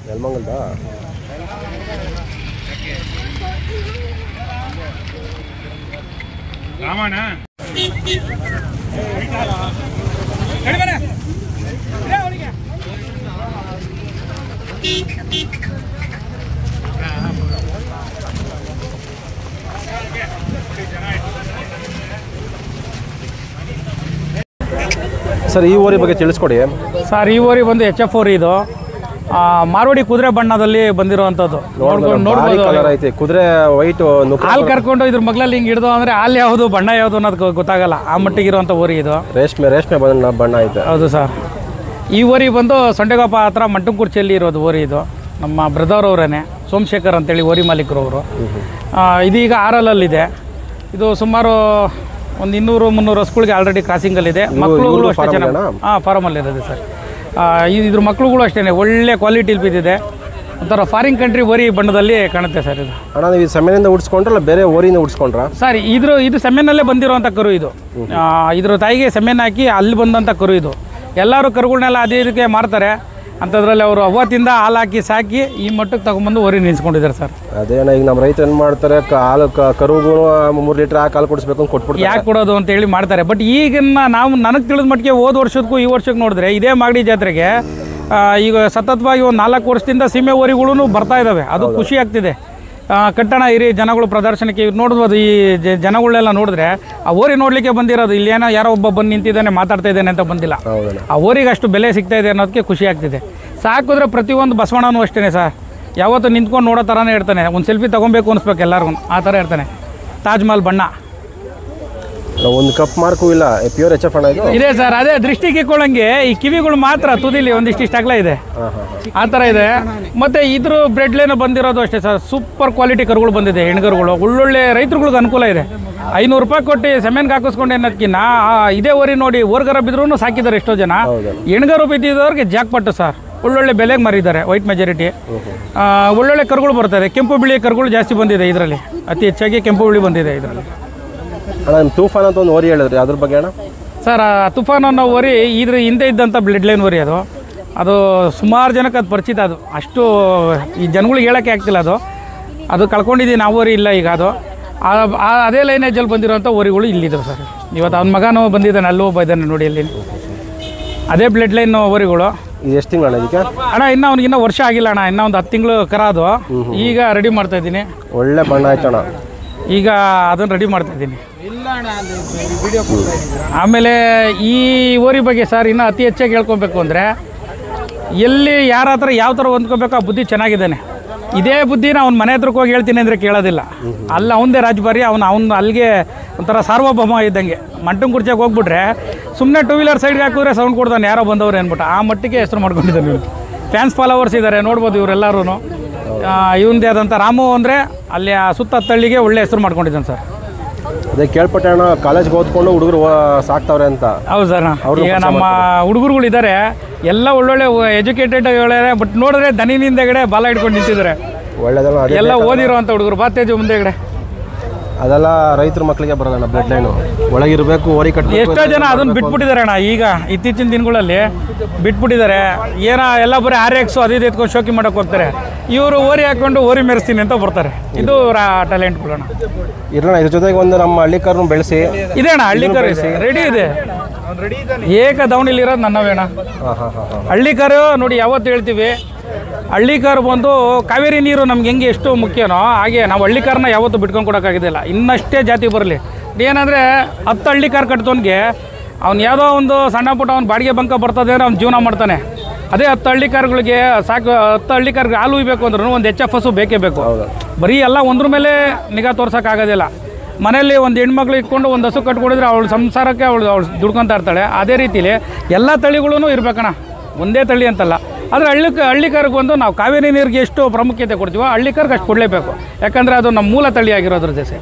ನೆಲಮಂಗಲದ
ರಾಮಣ್ಣ
ಸರ್ ಈ ಓರಿ ಬಗ್ಗೆ ತಿಳಿಸ್ಕೊಡಿ
ಸರ್. ಈ ಓರಿ ಬಂದು HF ಓರಿ. ಇದು ಮಾರ್ವಾಡಿ ಕುದುರೆ ಬಣ್ಣದಲ್ಲಿ ಬಂದಿರುವಂಥದ್ದು.
ಐತಿ ಕುದುರೆ ವೈಟ್
ಹಾಲು ಕರ್ಕೊಂಡು ಇದ್ರ ಮಗ್ಲಲ್ಲಿ ಹಿಂಗೆ ಹಿಡಿದು ಅಂದರೆ ಹಾಲು ಯಾವುದು ಬಣ್ಣ ಯಾವುದು ಅನ್ನೋದು ಗೊತ್ತಾಗಲ್ಲ, ಆ ಮಟ್ಟಿಗಿರುವಂಥ ಓರಿ ಇದು.
ರೇಷ್ಮೆ ಬಣ್ಣ ಐತೆ.
ಹೌದು ಸರ್. ಈ ಓರಿ ಬಂದು ಸೊಂಡೆಗೊಪ್ಪ ಹತ್ರ ಮಂಟಂಕುರ್ಚಿಯಲ್ಲಿ ಇರೋದು ಓರಿ ಇದು. ನಮ್ಮ ಬ್ರದರ್ ಅವರೇ ಸೋಮಶೇಖರ್ ಅಂತೇಳಿ ಓರಿ ಮಾಲೀಕರು ಅವರು. ಇದೀಗ ಆರಲ್ಲಲ್ಲಿದೆ. ಇದು ಸುಮಾರು ಒಂದು 200-300 ಹಸುಗಳಿಗೆ ಆಲ್ರೆಡಿ ಕ್ರಾಸಿಂಗಲ್ಲಿದೆ. ಮಕ್ಕಳುಗಳು ಅಷ್ಟೇ ಚೆನ್ನಾಗಿ ಫಾರಮಲ್ಲಿರೋದು ಸರ್. ಇದ್ರ ಮಕ್ಕಳುಗಳು ಅಷ್ಟೇ ಒಳ್ಳೆ ಕ್ವಾಲಿಟಿಲಿ ಬಿದ್ದಿದೆ. ಒಂಥರ ಫಾರಿನ್ ಕಂಟ್ರಿ ಓರಿ ಬಣ್ಣದಲ್ಲಿ ಕಾಣುತ್ತೆ ಸರ್ ಇದು.
ಅಣ್ಣ ನೀವು ಸೆಮೆನಿಂದ ಉಡ್ಸ್ಕೊಂಡ್ರಲ್ಲ ಬೇರೆ ಓರಿಯಿಂದ ಉಡ್ಸ್ಕೊಂಡ್ರ?
ಸರ್ ಇದು ಸೆಮೆನಲ್ಲೇ ಬಂದಿರುವಂಥ ಕರು ಇದು. ಇದ್ರ ತಾಯಿಗೆ ಸೆಮೆನ್ ಹಾಕಿ ಅಲ್ಲಿ ಬಂದಂಥ ಕರು ಇದು. ಎಲ್ಲರೂ ಕರುಗಳನ್ನೆಲ್ಲ ಅದೇ ಇದಕ್ಕೆ ಮಾರ್ತಾರೆ. ಅಂಥದ್ರಲ್ಲಿ ಅವರು ಅವತ್ತಿಂದ ಹಾಲು ಹಾಕಿ ಸಾಕಿ ಈ ಮಟ್ಟಕ್ಕೆ ತಗೊಂಬಂದು ಓರಿ ನಿಲ್ಸ್ಕೊಂಡಿದ್ದಾರೆ ಸರ್.
ಅದೇನ ಈಗ ನಮ್ಮ ರೈತರು ಏನು ಮಾಡ್ತಾರೆ, ಹಾಲು ಕರುಗೂ 3 ಲೀಟ್ರ್ ಹಾಲು ಕೊಡಿಸ್ಬೇಕು ಅಂತ ಕೊಟ್ಬಿಡ್ತಾರೆ.
ಯಾಕೆ ಕೊಡೋದು ಅಂತ ಹೇಳಿ ಮಾಡ್ತಾರೆ. ಬಟ್ ಈಗಿನ ನನಗೆ ತಿಳಿದ ಮಟ್ಟಿಗೆ ಹೋದ ವರ್ಷಕ್ಕೂ ಈ ವರ್ಷಕ್ಕೆ ನೋಡಿದ್ರೆ ಇದೇ ಮಾಗಡಿ ಜಾತ್ರೆಗೆ ಈಗ ಸತತವಾಗಿ ಒಂದು 4 ವರ್ಷದಿಂದ ಸೀಮೆ ಓರಿಗಳೂ ಬರ್ತಾ ಇದ್ದಾವೆ. ಅದು ಖುಷಿ ಆಗ್ತಿದೆ. ಕಟ್ಟಣ ಇರಿ ಜನಗಳು ಪ್ರದರ್ಶನಕ್ಕೆ ನೋಡ್ಬೋದು. ಈ ಜನಗಳನ್ನೆಲ್ಲ ನೋಡಿದ್ರೆ ಆ ಓರಿ ನೋಡಲಿಕ್ಕೆ ಬಂದಿರೋದು. ಇಲ್ಲೇನೋ ಯಾರೋ ಒಬ್ಬ ಬಂದು ನಿಂತಿದ್ದಾನೆ ಮಾತಾಡ್ತಾ ಇದ್ದಾನೆ ಅಂತ ಬಂದಿಲ್ಲ. ಆ ಓರಿಗೆ ಅಷ್ಟು ಬೆಲೆ ಸಿಗ್ತಾ ಇದೆ ಅನ್ನೋದಕ್ಕೆ ಖುಷಿ ಆಗ್ತಿದೆ. ಸಾಕಿದ್ರೆ ಪ್ರತಿಯೊಂದು ಬಸವಣ್ಣನೂ ಅಷ್ಟೇ ಸರ್, ಯಾವತ್ತೂ ನಿಂತ್ಕೊಂಡು ನೋಡೋ ಥರನೇ ಇರ್ತಾನೆ. ಒಂದು ಸೆಲ್ಫಿ ತೊಗೊಬೇಕು ಅನಿಸ್ಬೇಕು ಎಲ್ಲರಿಗೂ, ಆ ಥರ ಇರ್ತಾನೆ. ತಾಜ್ ಮಹಲ್ ಬಣ್ಣ.
ಒಂದು ಕಪ್ ಮಾರ್ಕು ಇಲ್ಲ, ಪ್ಯೂರ್ HF ಅಣ್ಣ ಇದು
ಇದೆ ಸರ್. ಅದೇ ದೃಷ್ಟಿಗೆ ಇಕ್ಕೊಳ್ಳಂಗೆ ಈ ಕಿವಿಗಳು ಮಾತ್ರ ತುದಿಲಿ ಒಂದಿಷ್ಟು ಅಗಲ ಇದೆ, ಆ ಥರ ಇದೆ. ಮತ್ತು ಇದ್ರ ಬ್ರೆಡ್ ಲೈನ್ ಬಂದಿರೋದು ಅಷ್ಟೇ ಸರ್. ಸೂಪರ್ ಕ್ವಾಲಿಟಿ ಕರುಗಳು ಬಂದಿದೆ, ಹೆಣ್ಗರುಗಳು. ಒಳ್ಳೊಳ್ಳೆ ರೈತರುಗಳಿಗೆ ಅನುಕೂಲ ಇದೆ. 500 ರೂಪಾಯಿ ಕೊಟ್ಟು ಸೆಮೆನ್ಗೆ ಹಾಕಿಸ್ಕೊಂಡು ಅನ್ನೋದಕ್ಕಿಂತ ಇದೇ ಓರಿ ನೋಡಿ ಓರ್ಗರ ಬಿದ್ರೂ ಸಾಕಿದ್ದಾರೆ ಎಷ್ಟೋ ಜನ. ಹೆಣ್ಗರು ಬಿದ್ದಿದ್ದವ್ರಿಗೆ ಜಾಕ್ಪಟ್ಟು ಸರ್. ಒಳ್ಳೊಳ್ಳೆ ಬೆಲೆಗೆ ಮಾರಿದ್ದಾರೆ, ವೈಟ್ ಮೆಜಾರಿಟಿ. ಒಳ್ಳೊಳ್ಳೆ ಕರುಗಳು ಬರ್ತದೆ. ಕೆಂಪು ಬಿಳಿ ಕರುಗಳು ಜಾಸ್ತಿ ಬಂದಿದೆ ಇದರಲ್ಲಿ, ಅತಿ ಹೆಚ್ಚಾಗಿ ಕೆಂಪು ಬಿಳಿ ಬಂದಿದೆ ಇದರಲ್ಲಿ.
ಅಣ್ಣ ತೂಫಾನ್ ಅಂತ ಒಂದು ಓರಿ ಹೇಳಿದ್ರಿ, ಅದ್ರ ಬಗ್ಗೆ ಅಣ್ಣ?
ಸರ್ ತುಫಾನ್ ಅನ್ನೋ ಓರಿ ಇದ್ರ ಹಿಂದೆ ಇದ್ದಂಥ ಬ್ಲಡ್ ಲೈನ್ ಓರಿ ಅದು ಸುಮಾರು ಜನಕ್ಕೆ ಅದು ಪರಿಚಿತ. ಅದು ಅಷ್ಟು ಈ ಜನಗಳಿಗೆ ಹೇಳೋಕ್ಕೆ ಆಗ್ತಿಲ್ಲ. ಅದು ಕಳ್ಕೊಂಡಿದ್ದೀವಿ ನಾವು ಓರಿ ಇಲ್ಲ ಈಗ. ಅದು ಅದೇ ಲೈನೇಜಲ್ಲಿ ಬಂದಿರೋಂಥ ಓರಿಗಳು ಇಲ್ಲಿದ್ದಾವೆ ಸರ್. ಇವತ್ತು ಅವ್ನ ಮಗನೂ ಬಂದಿದ್ದಾನೆ, ಅಲ್ಲೂ ಒಬ್ಬ ಇದ್ದಾನೆ ನೋಡಿ ಅಲ್ಲಿ. ಅದೇ ಬ್ಲಡ್ ಲೈನ್ ಓರಿಗಳು.
ಎಷ್ಟು ತಿಂಗಳು ಇದಕ್ಕೆ
ಅಣ್ಣ? ಇನ್ನೂ ಅವ್ನಿಗೆ ವರ್ಷ ಆಗಿಲ್ಲ ಅಣ್ಣ. ಇನ್ನೂ ಒಂದು 10 ತಿಂಗಳು ಕರ ಅದು. ಈಗ ರೆಡಿ ಮಾಡ್ತಾ ಇದ್ದೀನಿ.
ಒಳ್ಳೆ ಬಣ್ಣ ಆಯ್ತಣ್ಣ.
ಈಗ ಅದನ್ನು ರೆಡಿ ಮಾಡ್ತಾ ಇದ್ದೀನಿ. ಆಮೇಲೆ ಈ ಓರಿ ಬಗ್ಗೆ ಸರ್ ಇನ್ನೂ ಅತಿ ಹೆಚ್ಚಾಗಿ ಹೇಳ್ಕೊಬೇಕು ಅಂದರೆ, ಎಲ್ಲಿ ಯಾರ ಹತ್ರ ಯಾವ ಥರ ಹೊಂದ್ಕೋಬೇಕು ಆ ಬುದ್ಧಿ ಚೆನ್ನಾಗಿದ್ದಾನೆ. ಇದೇ ಬುದ್ಧಿನ ಅವ್ನ ಮನೆ ಹತ್ರಕ್ಕೆ ಹೋಗಿ ಹೇಳ್ತೀನಿ ಅಂದರೆ ಕೇಳೋದಿಲ್ಲ. ಅಲ್ಲ ಅವನದೇ ರಾಜಭಾರಿ. ಅವನು ಅಲ್ಲಿಗೆ ಒಂಥರ ಸಾರ್ವಭೌಮ ಇದ್ದಂಗೆ. ಮಂಟಂಕುರ್ಚಿಗೆ ಹೋಗ್ಬಿಟ್ರೆ ಸುಮ್ಮನೆ 2 ವೀಲರ್ ಸೈಡ್ಗೆ ಹಾಕಿದ್ರೆ ಸೌಂಡ್ ಕೊಡ್ತಾನೆ, ಯಾರೋ ಬಂದವ್ರು ಅಂದ್ಬಿಟ್ಟು. ಆ ಮಟ್ಟಿಗೆ ಹೆಸರು ಮಾಡ್ಕೊಂಡಿದ್ದಾನೆ ಇವನು. ಫ್ಯಾನ್ಸ್ ಫಾಲೋವರ್ಸ್ ಇದ್ದಾರೆ ನೋಡ್ಬೋದು ಇವರೆಲ್ಲರೂ. ಇವಂದೇ ಆದಂಥ ರಾಮು ಅಂದರೆ ಅಲ್ಲಿ ಆ ಸುತ್ತಹತ್ತಳ್ಳಿಗೆ ಒಳ್ಳೆ ಹೆಸರು ಮಾಡ್ಕೊಂಡಿದ್ದಾನೆ ಸರ್.
ಅದೇ ಕೇಳ್ಪಟ್ಟೆ ಅಣ್ಣ, ಕಾಲೇಜ್ಗೆ ಓದ್ಕೊಂಡು ಹುಡುಗರು ಸಾಕ್ತವ್ರೆ ಅಂತ.
ಹೌದು ಸರ್. ಈಗ ನಮ್ಮ ಹುಡುಗರುಗಳು ಇದ್ದಾರೆ, ಎಲ್ಲ ಒಳ್ಳೊಳ್ಳೆ ಎಜುಕೇಟೆಡ್ ಹೇಳಿದ್ದಾರೆ. ಬಟ್ ನೋಡಿದ್ರೆ ದನಿನಿಂದಗಡೆ ಬಾಲ ಹಿಡ್ಕೊಂಡು ನಿಂತಿದ್ದಾರೆ.
ಒಳ್ಳೆದಲ್ಲ,
ಎಲ್ಲ ಓದಿರೋ ಅಂಥ ಹುಡುಗರು. ಬಾತೇಜು ಮುಂದೆಗಡೆ
ಅದೆಲ್ಲ ರೈತರ ಮಕ್ಕಳಿಗೆ ಬರೋದಣ್ಣ. ಬ್ಲಡ್ ಲೈನು ಒಳಗಿರಬೇಕು, ಓರಿ ಕಟ್ಟಿ.
ಎಷ್ಟೋ ಜನ ಅದನ್ನು ಬಿಟ್ಬಿಟ್ಟಿದ್ದಾರೆ ಅಣ್ಣ. ಈಗ ಇತ್ತೀಚಿನ ದಿನಗಳಲ್ಲಿ ಬಿಟ್ಬಿಟ್ಟಿದ್ದಾರೆ. ಎಲ್ಲ ಬರೀ RX ಅದು ಇದು ಎತ್ಕೊಂಡು ಶೋಕಿ ಮಾಡೋಕೆ ಹೋಗ್ತಾರೆ. ಇವರು ಓರಿ ಹಾಕ್ಕೊಂಡು ಓರಿ ಮೆರೆಸ್ತೀನಿ ಅಂತ ಬರ್ತಾರೆ. ಇದು ಟ್ಯಾಲೆಂಟ್ಗಳಣ್ಣ.
ಇರೋಣ ಇದ್ರ ಜೊತೆಗೆ ಒಂದು ನಮ್ಮ ಹಳ್ಳಿಕಾರನ್ನು ಬೆಳೆಸಿ
ಇದೆ ಅಣ್ಣ. ಹಳ್ಳಿಕಾರ ರೆಡಿ ಇದೆ. ಏಕ ದವಣಿಲಿರೋದು ನನ್ನವೇಣ. ಹಳ್ಳಿಕಾರು ನೋಡಿ ಯಾವತ್ತು ಹೇಳ್ತೀವಿ, ಹಳ್ಳಿಕಾರು ಬಂದು ಕಾವೇರಿ ನೀರು ನಮ್ಗೆ ಹೆಂಗೆ ಎಷ್ಟು ಮುಖ್ಯನೋ ಹಾಗೆ ನಾವು ಹಳ್ಳಿಕಾರನ್ನ ಯಾವತ್ತೂ ಬಿಟ್ಕೊಂಡು ಕೊಡೋಕ್ಕಾಗೋದಿಲ್ಲ. ಇನ್ನಷ್ಟೇ ಜಾತಿ ಬರಲಿ. ಏನಂದರೆ 10 ಹಳ್ಳಿಕಾರು ಕಟ್ತೋನ್ಗೆ ಅವ್ನು ಯಾವುದೋ ಒಂದು ಸಣ್ಣ ಪುಟ್ಟ ಅವ್ನು ಬಾಡಿಗೆ ಬಂಕ ಬರ್ತದೆ ಅಂದ್ರೆ ಅವ್ನು ಜೀವನ ಮಾಡ್ತಾನೆ. ಅದೇ 10 ಹಳ್ಳಿಕಾರುಗಳಿಗೆ 10 ಹಳ್ಳಿಕಾರ್ಗೆ ಹಾಲು ಉಯ್ಬೇಕು ಅಂದ್ರೂ ಒಂದು HF ಹಸು ಬೇಕೇ ಬೇಕು. ಬರೀ ಎಲ್ಲ ಒಂದ್ರ ಮೇಲೆ ನಿಗಾ ತೋರ್ಸೋಕ್ಕಾಗೋದಿಲ್ಲ. ಮನೆಯಲ್ಲಿ ಒಂದು ಹೆಣ್ಮಕ್ಳು ಇಟ್ಕೊಂಡು ಒಂದು ಹಸು ಕಟ್ಕೊಂಡಿದ್ರೆ ಅವಳು ಸಂಸಾರಕ್ಕೆ ಅವಳು ದುಡ್ಕೊತಾ ಇರ್ತಾಳೆ. ಅದೇ ರೀತಿಲಿ ಎಲ್ಲ ತಳಿಗಳೂ ಇರಬೇಕಣ್ಣ, ಒಂದೇ ತಳಿ ಅಂತಲ್ಲ. ಆದರೆ ಹಳ್ಳಿಕಾರಿಗೆ ಬಂದು ನಾವು ಕಾವೇರಿ ನೀರಿಗೆ ಎಷ್ಟು ಪ್ರಾಮುಖ್ಯತೆ ಕೊಡ್ತೀವೋ ಹಳ್ಳಿಕಾರ್ಗೆ ಅಷ್ಟು ಕೊಡಲೇಬೇಕು. ಯಾಕಂದರೆ ಅದು ನಮ್ಮ ಮೂಲ ತಳಿ ಆಗಿರೋದ್ರ ಜೊತೆ.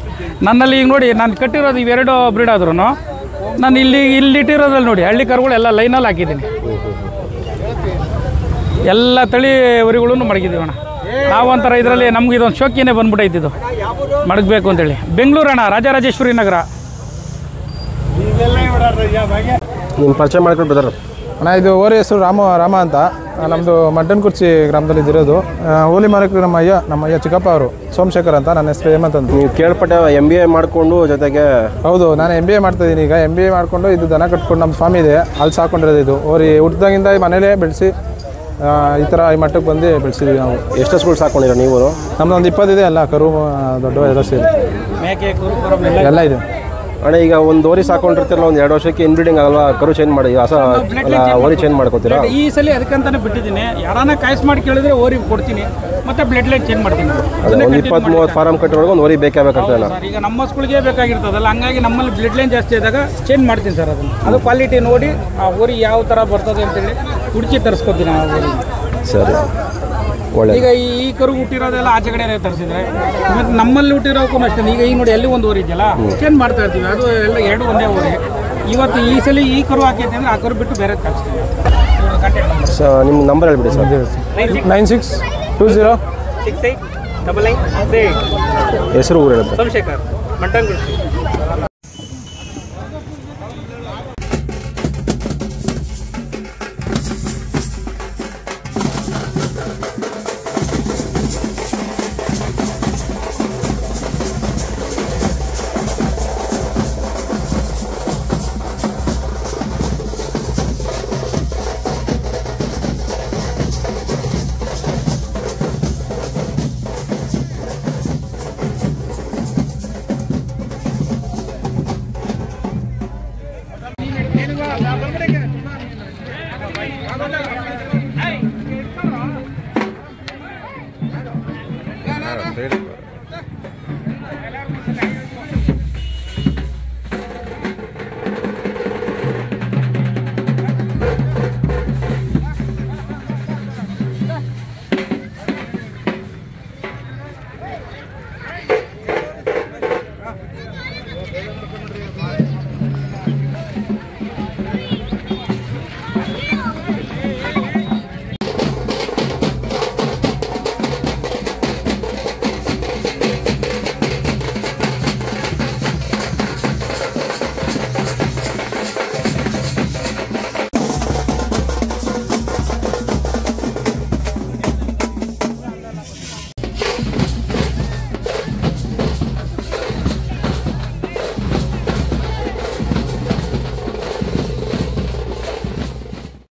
ನನ್ನಲ್ಲಿ ಈಗ ನೋಡಿ ನಾನು ಕಟ್ಟಿರೋದು ಇವೆರಡು ಬ್ರೀಡ್ ಆದ್ರೂ ನಾನು ಇಲ್ಲಿಟ್ಟಿರೋದ್ರಲ್ಲಿ ನೋಡಿ ಹಳ್ಳಿಕಾರುಗಳು ಎಲ್ಲ ಲೈನಲ್ಲಿ ಹಾಕಿದ್ದೀನಿ. ಎಲ್ಲ ತಳಿ ಊರುಗಳನ್ನು ಮಡಗಿದ್ದೀವಣ್ಣ. ನಾವು ಒಂಥರ ಇದರಲ್ಲಿ ನಮ್ಗೆ ಇದೊಂದು ಶೋಕಿನೇ ಬಂದ್ಬಿಟ್ಟೈತಿ ಇದು ಮಡಗಬೇಕು ಅಂತೇಳಿ. ಬೆಂಗಳೂರು ಅಣ್ಣ, ರಾಜರಾಜೇಶ್ವರಿ ನಗರ.
ನಿಮ್ಮ ಪರಿಚಯ ಮಾಡ್ಕೊಂಡು ಬ್ರದರ್.
ಅಣ್ಣ ಇದು ಓರಿ ಹೆಸರು ರಾಮ ಅಂತ. ನಮ್ಮದು ಮಡ್ಡನಕುರ್ಚಿ ಗ್ರಾಮದಲ್ಲಿ ಇದಿರೋದು. ಹೋಲಿ ಮಾಲೀಕರು ನಮ್ಮ ಅಯ್ಯ ಚಿಕ್ಕಪ್ಪ ಅವರು, ಸೋಮಶೇಖರ್ ಅಂತ. ನನ್ನ ಹೆಸರು ಹೇಮಂತ್ ಅಂತ.
ನೀವು ಕೇಳ್ಪಟ್ಟೆ MBA ಮಾಡಿಕೊಂಡು ಜೊತೆಗೆ?
ಹೌದು, ನಾನು MBA ಮಾಡ್ತಾಯಿದ್ದೀನಿ ಈಗ. MBA ಮಾಡಿಕೊಂಡು ಇದು ದನ ಕಟ್ಕೊಂಡು ನಮ್ಮ ಸ್ವಾಮಿ ಇದೆ, ಅಲ್ಲಿ ಸಾಕೊಂಡಿರೋದು. ಇದು ಓರಿ ಹುಟ್ಟಿದಾಗಿಂದ ಮನೇಲೇ ಬೆಳೆಸಿ ಈ ಥರ ಈ ಮಟ್ಟಕ್ಕೆ ಬಂದು ಬೆಳೆಸಿದ್ವಿ ನಾವು.
ಎಷ್ಟು ಹಸುಗಳು ಸಾಕೊಂಡಿರ ನೀವು?
ನಮ್ಮದು ಒಂದು 20 ಇದೆ, ಎಲ್ಲ ಕರು ದೊಡ್ಡ ಎಲ್ಲ ಸೇರಿ ಎಲ್ಲ ಇದೆ.
ಅಣ್ಣ ಈಗ ಒಂದು ಓರಿ ಸಾಕೊಂಡಿರ್ತಿರಲ್ಲ, ಒಂದು 2 ವರ್ಷಕ್ಕೆ ಇನ್ಬ್ರೀಡಿಂಗ್ ಆಗಲ್ವಾ? ಕರು ಚೇಂಜ್ ಮಾಡಿ ಹೊಸ ಓರಿ ಚೇಂಜ್ ಮಾಡ್ಕೋತೀರಾ?
ಈ ಸಲ ಅದಕ್ಕಂತಾನೆ ಬಿಟ್ಟಿದ್ದೀನಿ. ಯಾರನ್ನ ಕಾಯಿಸ್ ಮಾಡಿ ಕೇಳಿದ್ರೆ ಓರಿ ಕೊಡ್ತೀನಿ, ಮತ್ತೆ ಬ್ಲಡ್ ಲೈನ್ ಚೇಂಜ್ ಮಾಡ್ತೀನಿ.
ಒಂದು 20-30 ಫಾರಂ ಕಟ್ಟೋರ್ಗೆ ಒಂದು ಓರಿ ಬೇಕಂತ.
ಈಗ ನಮ್ಮ ಹಸುಗಳಿಗೆ ಬೇಕಾಗಿರ್ತದಲ್ಲ, ಹಂಗಾಗಿ ನಮ್ಮಲ್ಲಿ ಬ್ಲಡ್ ಲೈನ್ ಜಾಸ್ತಿ ಆದಾಗ ಚೇಂಜ್ ಮಾಡ್ತೀನಿ ಸರ್. ಅದನ್ನು ಅದು ಕ್ವಾಲಿಟಿ ನೋಡಿ ಆ ಓರಿ ಯಾವ ಥರ ಬರ್ತದೆ ಅಂತೇಳಿ ಹುಡುಕಿ ತರಿಸ್ಕೊತೀನಿ ಆ ಓರಿ.
ಸರಿ, ಒಳ್ಳೆ.
ಈಗ ಈ ಕರು ಹುಟ್ಟಿರೋದೆಲ್ಲ ಆಚೆ ಕಡೆ ತರಿಸಿದ್ರೆ, ಮತ್ತು ನಮ್ಮಲ್ಲಿ ಹುಟ್ಟಿರೋಕ್ಕೂ ಅಷ್ಟೇ. ಈಗ ನೋಡಿ ಎಲ್ಲಿ ಒಂದು ಓರಿ ಇದೆಯಲ್ಲ, ಚೇಂಜ್ ಮಾಡ್ತಾ ಇರ್ತೀವಿ. ಅದು ಎಲ್ಲ 2 ಒಂದೇ ಓರಿ. ಇವತ್ತು ಈ ಸಲ ಈ ಕರು ಹಾಕೈತೆ ಅಂದರೆ ಆ ಕರು ಬಿಟ್ಟು ಬೇರೆ ತರಿಸ್ತೀವಿ.
ನಿಮ್ಮ ನಂಬರ್ ಹೇಳ್ಬಿಡಿ ಸರ್.
9620689938.
ಹೆಸರು ಊರು ಹೇಳುತ್ತೆ?
ಸೋಮಶೇಖರ್, ಮಡ್ಡನಕುರ್ಚಿ.